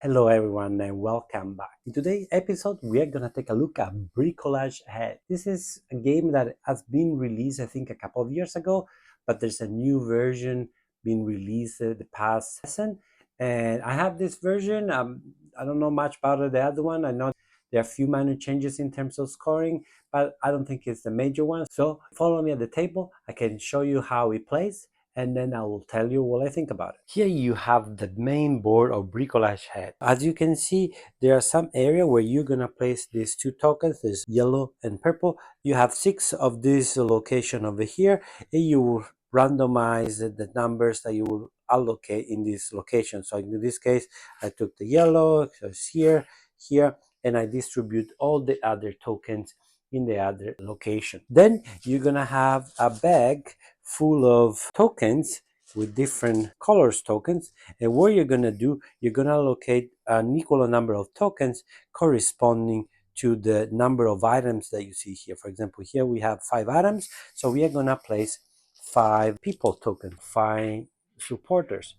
Hello everyone and welcome back. In today's episode we are gonna take a look at Bricolage Ahead. This is a game that has been released I think a couple of years ago, but there's a new version being released the past season. And I have this version. I don't know much about the other one. I know there are a few minor changes in terms of scoring, but I don't think it's the major one. So follow me at the table. I can show you how it plays and then I will tell you what I think about it. Here you have the main board of Bricolage Head. As you can see, there are some area where you're gonna place these two tokens, this yellow and purple. You have 6 of this location over here, and you will randomize the numbers that you will allocate in this location. So in this case, I took the yellow, so it's here, here, and I distribute all the other tokens in the other location. Then you're gonna have a bag full of tokens with different colors tokens, and what you're gonna do, you're gonna allocate an equal number of tokens corresponding to the number of items that you see here. For example, here we have 5 items, so we are gonna place 5 people tokens, 5 supporters,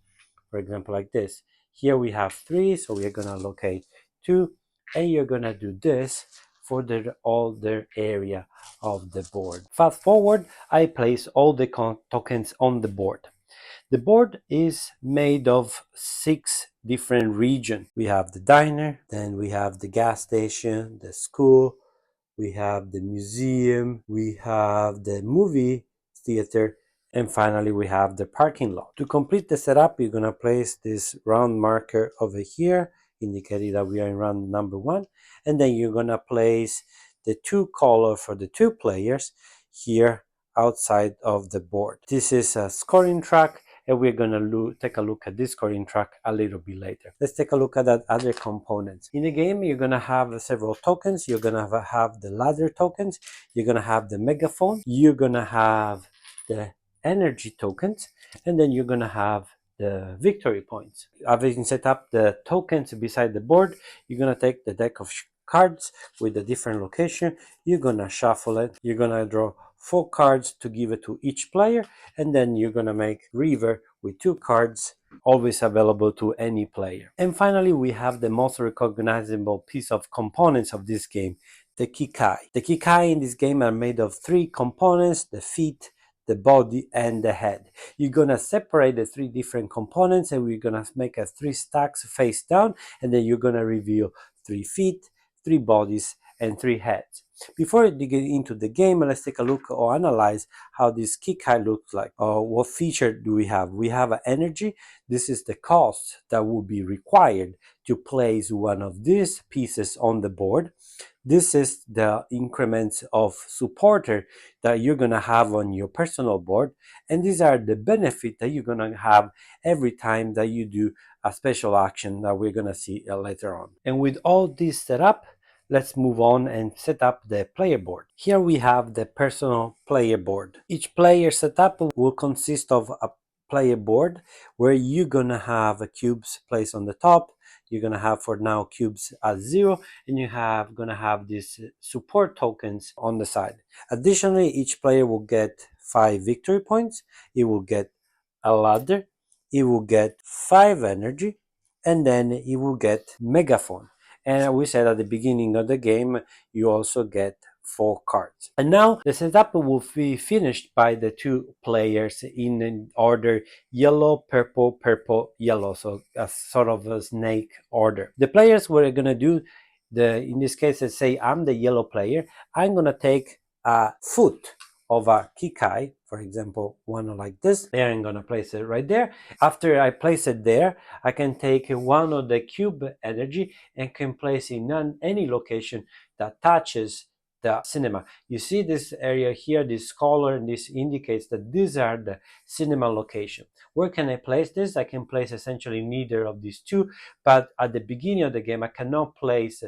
for example, like this. Here we have 3, so we are gonna allocate 2, and you're gonna do this for the older area of the board. Fast forward, I place all the tokens on the board. The board is made of 6 different regions. We have the diner, then we have the gas station, the school, we have the museum, we have the movie theater, and finally we have the parking lot. To complete the setup, you're gonna place this round marker over here, indicating that we are in round number 1, and then you're gonna place the 2 color for the 2 players here outside of the board. This is a scoring track, and we're gonna take a look at this scoring track a little bit later. Let's take a look at the other components. In the game, you're gonna have several tokens. You're gonna have the ladder tokens, you're gonna have the megaphone, you're gonna have the energy tokens, and then you're gonna have the victory points. Having set up the tokens beside the board, you're gonna take the deck of cards with a different location. You're gonna shuffle it, you're gonna draw 4 cards to give it to each player, and then you're gonna make river with 2 cards always available to any player. And finally, we have the most recognizable piece of components of this game, the kikai. The kikai in this game are made of 3 components: the feet, the body, and the head. You're gonna separate the 3 different components, and we're gonna make a 3 stacks face down, and then you're gonna reveal 3 feet, 3 bodies, and 3 heads. Before digging into the game, let's take a look or analyze how this kikai looks like. What feature do we have? We have energy. This is the cost that will be required to place one of these pieces on the board. This is the increments of supporter that you're gonna have on your personal board, and these are the benefit that you're gonna have every time that you do a special action that we're gonna see later on. And with all this set up, let's move on and set up the player board. Here we have the personal player board. Each player setup will consist of a player board where you're gonna have cubes placed on the top. You're gonna have for now cubes at 0, and you have gonna have these support tokens on the side. Additionally, each player will get 5 victory points. It will get a ladder. It will get 5 energy, and then it will get megaphone. And we said at the beginning of the game, you also get 4 cards. And now the setup will be finished by the 2 players in an order yellow, purple, purple, yellow. So a sort of a snake order. The players were gonna do in this case, let's say I'm the yellow player. I'm gonna take a foot of a kikai, for example, one like this. There, I'm gonna place it right there. After I place it there, I can take one of the cube energy and can place it in any location that touches the cinema. You see this area here, this color, and this indicates that these are the cinema location. Where can I place this? I can place essentially neither of these 2, but at the beginning of the game, I cannot place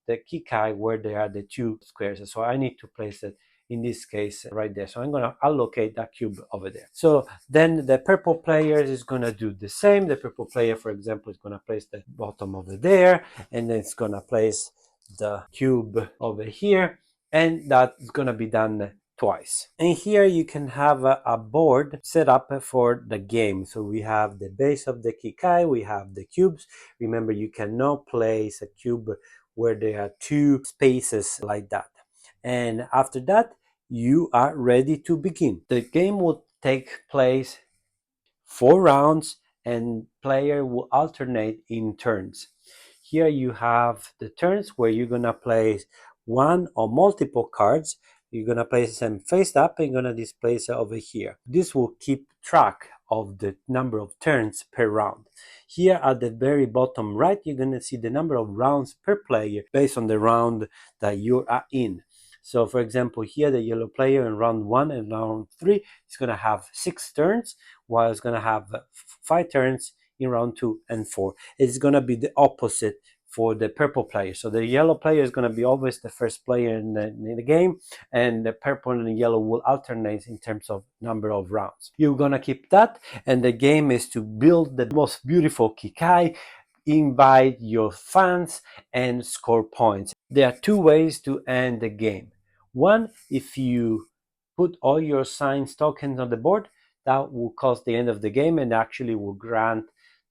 the kikai where there are the 2 squares. So I need to place it in this case right there. So I'm going to allocate that cube over there. So then the purple player is going to do the same. The purple player, for example, is going to place the bottom over there, and then it's going to place the cube over here, and that's going to be done twice. And here you can have a board set up for the game. So we have the base of the kikai, we have the cubes. Remember, you cannot place a cube where there are two spaces like that. And after that, you are ready to begin. The game will take place 4 rounds and player will alternate in turns. Here you have the turns where you're gonna place one or multiple cards. You're gonna place them face up and you're gonna display it over here. This will keep track of the number of turns per round. Here at the very bottom right, you're gonna see the number of rounds per player based on the round that you are in. So for example, here the yellow player in round 1 and round 3 is going to have 6 turns, while it's going to have 5 turns in round 2 and 4. It's going to be the opposite for the purple player. So the yellow player is going to be always the first player in the game, and the purple and the yellow will alternate in terms of number of rounds. You're going to keep that, and the game is to build the most beautiful kikai, invite your fans, and score points. There are 2 ways to end the game. One, if you put all your science tokens on the board, that will cause the end of the game and actually will grant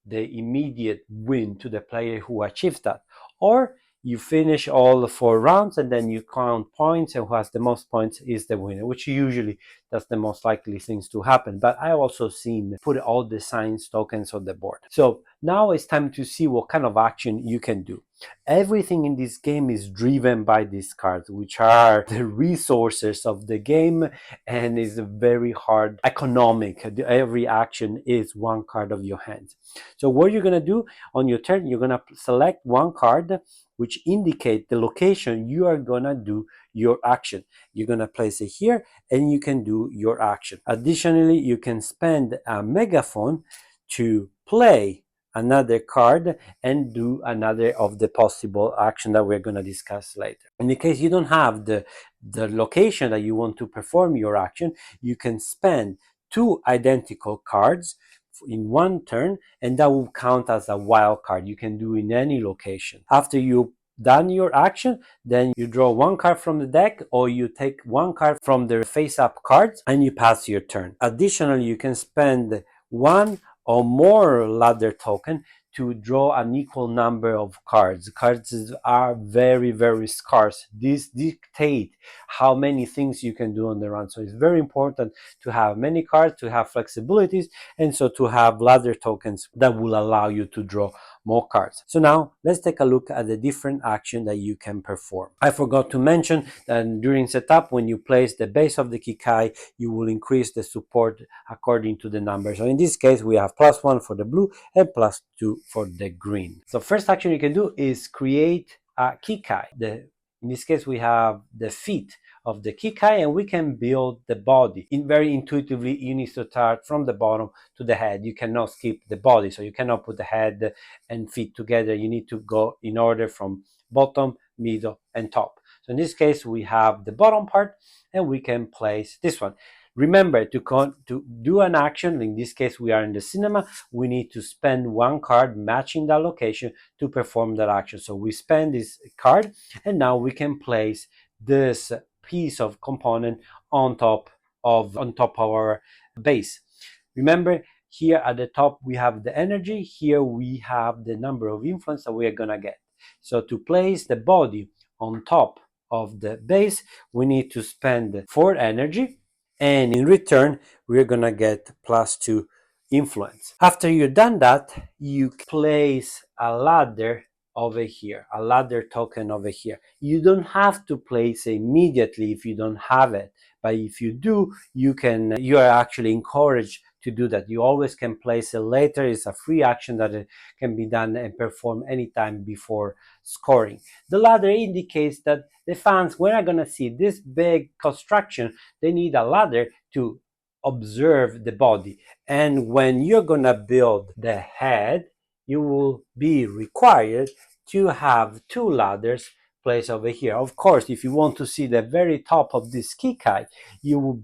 the immediate win to the player who achieves that. Or you finish all the 4 rounds and then you count points, and who has the most points is the winner, which usually that's the most likely things to happen. But I also seen put all the science tokens on the board. So now it's time to see what kind of action you can do. Everything in this game is driven by these cards, which are the resources of the game, and is very hard economic. Every action is one card of your hand. So what you're going to do on your turn, you're going to select one card which indicate the location you are going to do your action. You're going to place it here and you can do your action. Additionally, you can spend a megaphone to play another card and do another of the possible action that we're going to discuss later. In the case you don't have the location that you want to perform your action, you can spend 2 identical cards in one turn, and that will count as a wild card. You can do in any location. After you done your action, then you draw 1 card from the deck, or you take 1 card from the face-up cards and you pass your turn. Additionally, you can spend 1 or more ladder token to draw an equal number of cards. Cards are very, very scarce. These dictate how many things you can do on the run. So it's very important to have many cards, to have flexibilities, and so to have ladder tokens that will allow you to draw more cards. So now let's take a look at the different action that you can perform. I forgot to mention that during setup, when you place the base of the kikai, you will increase the support according to the number. So in this case, we have +1 for the blue and +2 for the green. So first action you can do is create a kikai. In this case, we have the feet of the kikai, and we can build the body. Very intuitively, you need to start from the bottom to the head. You cannot skip the body, so you cannot put the head and feet together. You need to go in order from bottom, middle, and top. So in this case, we have the bottom part, and we can place this one. Remember, to do an action, in this case we are in the cinema, we need to spend 1 card matching that location to perform that action. So we spend this card, and now we can place this piece of component on top of our base. Remember, here at the top we have the energy, here we have the number of influence that we are gonna get. So to place the body on top of the base, we need to spend 4 energy, and in return we're gonna get +2 influence. After you've done that, you place a ladder over here, a ladder token over here. You don't have to place it immediately if you don't have it, but if you do, you are actually encouraged to do that. You always can place it later. It's a free action that it can be done and performed anytime before scoring. The ladder indicates that the fans, when are going to see this big construction, they need a ladder to observe the body. And when you're going to build the head, you will be required to have 2 ladders placed over here. Of course, if you want to see the very top of this kikai, it will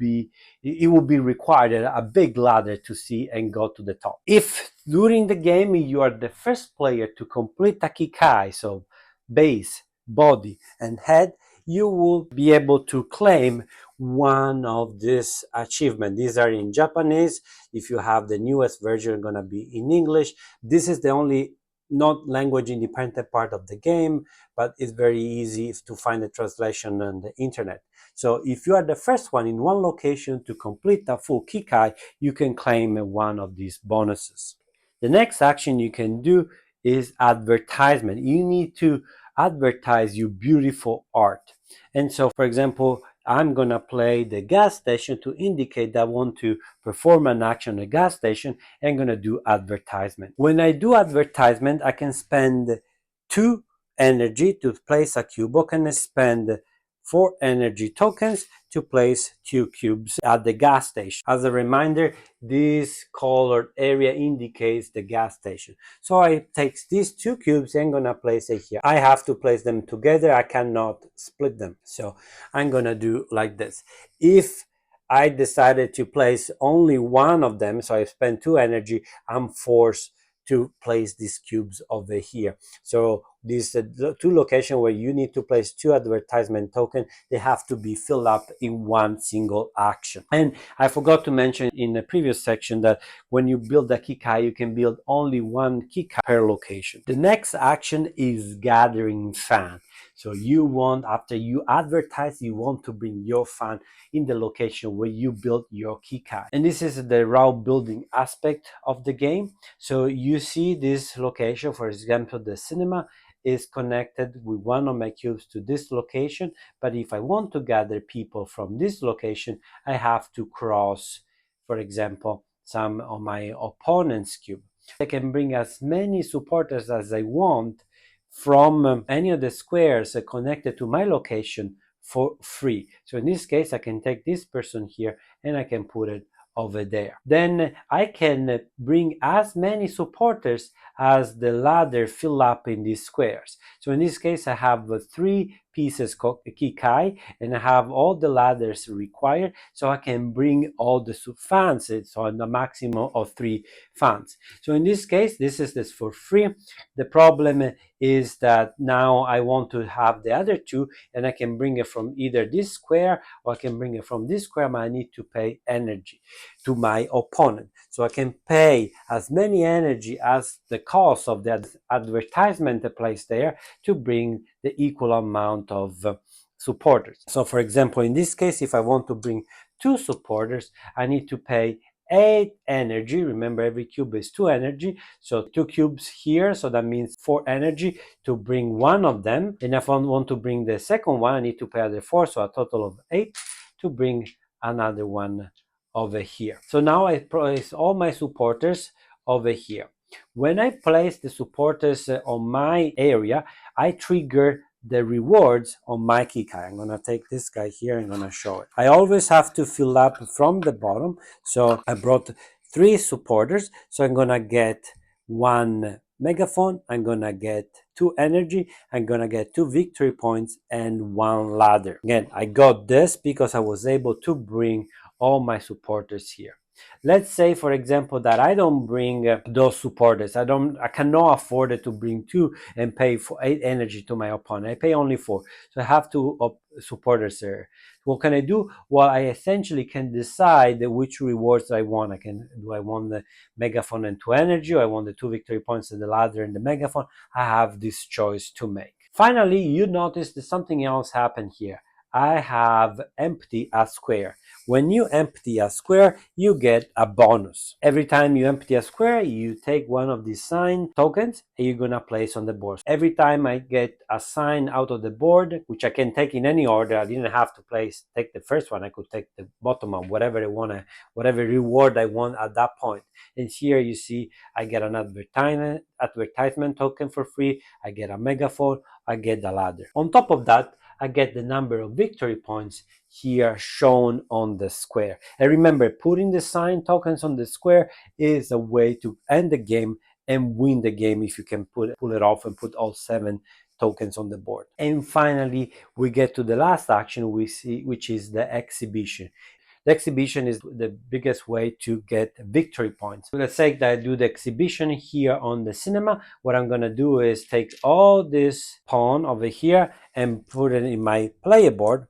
be required a big ladder to see and go to the top. If during the game you are the first player to complete a kikai, so base, body, and head, you will be able to claim one of these achievements. These are in Japanese. If you have the newest version, going to be in English. This is the only not language independent part of the game, but it's very easy to find the translation on the internet. So if you are the first one in one location to complete a full Kikai, you can claim one of these bonuses. The next action you can do is advertisement. You need to advertise your beautiful art. And so, for example, I'm going to play the gas station to indicate that I want to perform an action at a gas station. I'm going to do advertisement. When I do advertisement, I can spend 2 energy to place a cube. I can spend 4 energy tokens to place 2 cubes at the gas station. As a reminder, this colored area indicates the gas station. So I take these 2 cubes and I'm gonna place it here. I have to place them together. I cannot split them. So I'm gonna do like this. If I decided to place only one of them, so I spend 2 energy, I'm forced to place these cubes over here. So these 2 locations where you need to place 2 advertisement tokens, they have to be filled up in one single action. And I forgot to mention in the previous section that when you build a Kikai, you can build only 1 Kikai per location. The next action is gathering fan. So you want, after you advertise, you want to bring your fan in the location where you built your Kikai. And this is the route building aspect of the game. So you see this location, for example, the cinema is connected with one of my cubes to this location. But if I want to gather people from this location, I have to cross, for example, some of my opponent's cube. I can bring as many supporters as I want from any of the squares connected to my location for free. So in this case, I can take this person here and I can put it over there. Then I can bring as many supporters as the ladder fill up in these squares. So in this case, I have 3 pieces Kikai and I have all the ladders required, so I can bring all the fans. So on the maximum of 3 fans. So in this case, this is this for free. The problem is that now I want to have the other 2 and I can bring it from either this square or I can bring it from this square, but I need to pay energy to my opponent. So I can pay as many energy as the cost of the advertisement placed there to bring the equal amount of supporters. So for example, in this case, if I want to bring 2 supporters, I need to pay 8 energy. Remember, every cube is 2 energy. So 2 cubes here, so that means 4 energy to bring one of them. And if I want to bring the second one, I need to pay the 4, so a total of 8 to bring another one over here. So now I place all my supporters over here. When I place the supporters on my area, I trigger the rewards on my Kikai. I'm gonna take this guy here and I'm gonna show it. I always have to fill up from the bottom. So I brought 3 supporters. So I'm gonna get 1 megaphone, I'm gonna get 2 energy, I'm gonna get 2 victory points and 1 ladder. Again, I got this because I was able to bring all my supporters here. Let's say, for example, that I don't bring those supporters. I cannot afford it to bring 2 and pay for 8 energy to my opponent. I pay only 4, so I have 2 supporters there. What can I do? Well, I essentially can decide which rewards I want. Do I want the megaphone and 2 energy, or I want the 2 victory points and the ladder and the megaphone? I have this choice to make. Finally, you notice that something else happened here. I have empty a square. When you empty a square, you get a bonus. Every time you empty a square, you take one of these sign tokens and you're gonna place on the board. Every time I get a sign out of the board, which I can take in any order, I didn't have to take the first one. I could take the bottom one, whatever I want, whatever reward I want at that point. And here you see I get an advertisement token for free. I get a megaphone. I get the ladder. On top of that, I get the number of victory points here shown on the square. And remember, putting the sign tokens on the square is a way to end the game and win the game if you can pull it off and put all 7 tokens on the board. And finally, we get to the last action we see, which is the exhibition. The exhibition is the biggest way to get victory points. For the sake that I do the exhibition here on the cinema, what I'm gonna do is take all this pawn over here and put it in my player board.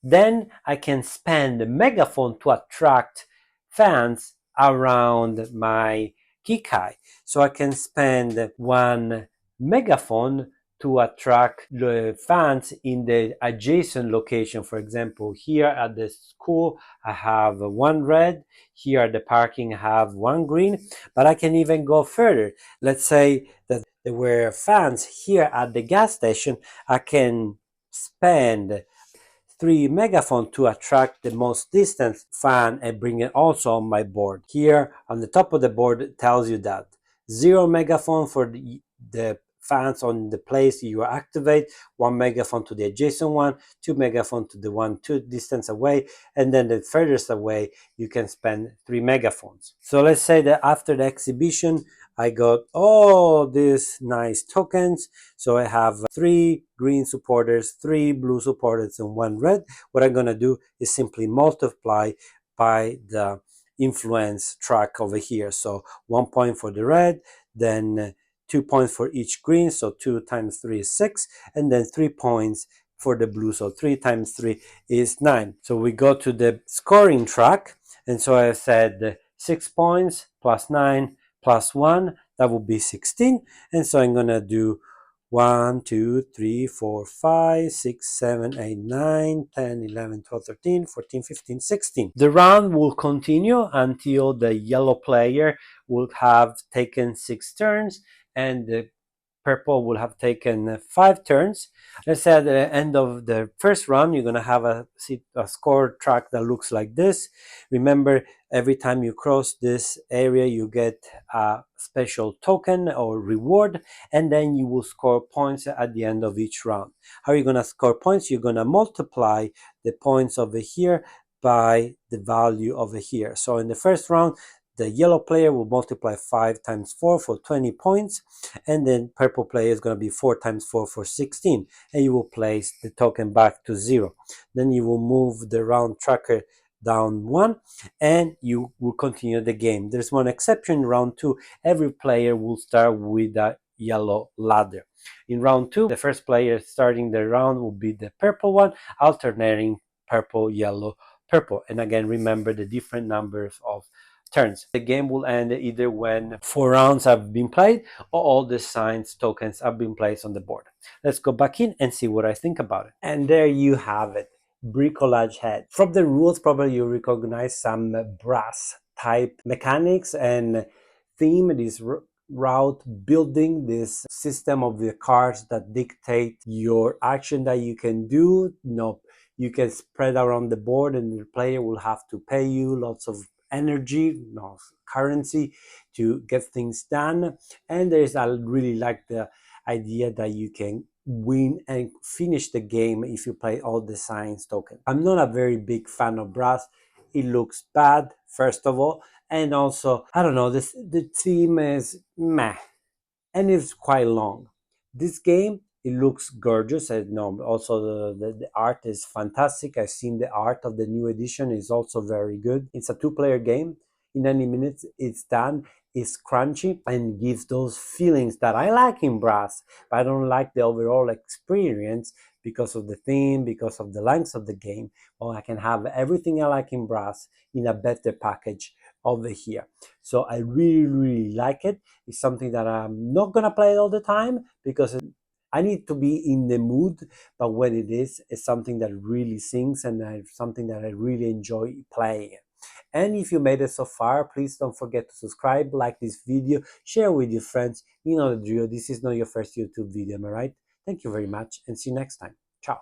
Then I can spend the megaphone to attract fans around my kikai. So I can spend one megaphone to attract the fans in the adjacent location. For example, here at the school, I have one red. Here at the parking, I have one green. But I can even go further. Let's say that there were fans here at the gas station. I can spend 3 megaphone to attract the most distant fan and bring it also on my board. Here on the top of the board it tells you that 0 megaphone for the fans on the place you activate, 1 megaphone to the adjacent one, 2 megaphone to the one too distance away, and then the furthest away you can spend 3 megaphones. So let's say that after the exhibition I got all these nice tokens. So I have 3 green supporters, 3 blue supporters, and 1 red. What I'm gonna do is simply multiply by the influence track over here. So 1 point for the red, then 2 points for each green. So 2 times 3 is 6, and then 3 points for the blue. So 3 times 3 is 9. So we go to the scoring track, and so I said 6 points plus 9 plus 1, that would be 16. And so I'm gonna do 1, 2, 3, 4, 5, 6, 7, 8, 9, 10, 11, 12, 13, 14, 15, 16. The round will continue until the yellow player will have taken 6 turns and the purple will have taken 5 turns. Let's say at the end of the first round, you're going to have a score track that looks like this. Remember, every time you cross this area, you get a special token or reward, and then you will score points at the end of each round. How are you going to score points? You're going to multiply the points over here by the value over here. So in the first round, the yellow player will multiply 5 times 4 for 20 points, and then purple player is going to be 4 times 4 for 16, and you will place the token back to 0. Then you will move the round tracker down 1, and you will continue the game. There's one exception. In round 2, every player will start with a yellow ladder. In round 2, the first player starting the round will be the purple one, alternating purple, yellow, purple. And again, remember the different numbers of turns. The game will end either when 4 rounds have been played or all the signs tokens have been placed on the board. Let's go back in and see what I think about it. And there you have it, bricolage head. From the rules, probably you recognize some brass type mechanics and theme. This route building, this system of the cards that dictate your action that you can do. You can spread around the board and the player will have to pay you lots of energy, currency to get things done. And I really like the idea that you can win and finish the game if you play all the science tokens. I'm not a very big fan of brass. It looks bad, first of all, and also I don't know, the theme is meh, and it's quite long. This game, it looks gorgeous. I know also the art is fantastic. I've seen the art of the new edition is also very good. It's a 2-player game. In 90 minutes it's done. It's crunchy and gives those feelings that I like in brass, but I don't like the overall experience because of the theme, because of the length of the game. Well, I can have everything I like in brass in a better package over here. So I really like it. It's something that I'm not gonna play all the time because I need to be in the mood, but when it is, it's something that really sings and something that I really enjoy playing. And if you made it so far, please don't forget to subscribe, like this video, share with your friends. You know the drill. This is not your first YouTube video, am I right? Thank you very much and see you next time. Ciao.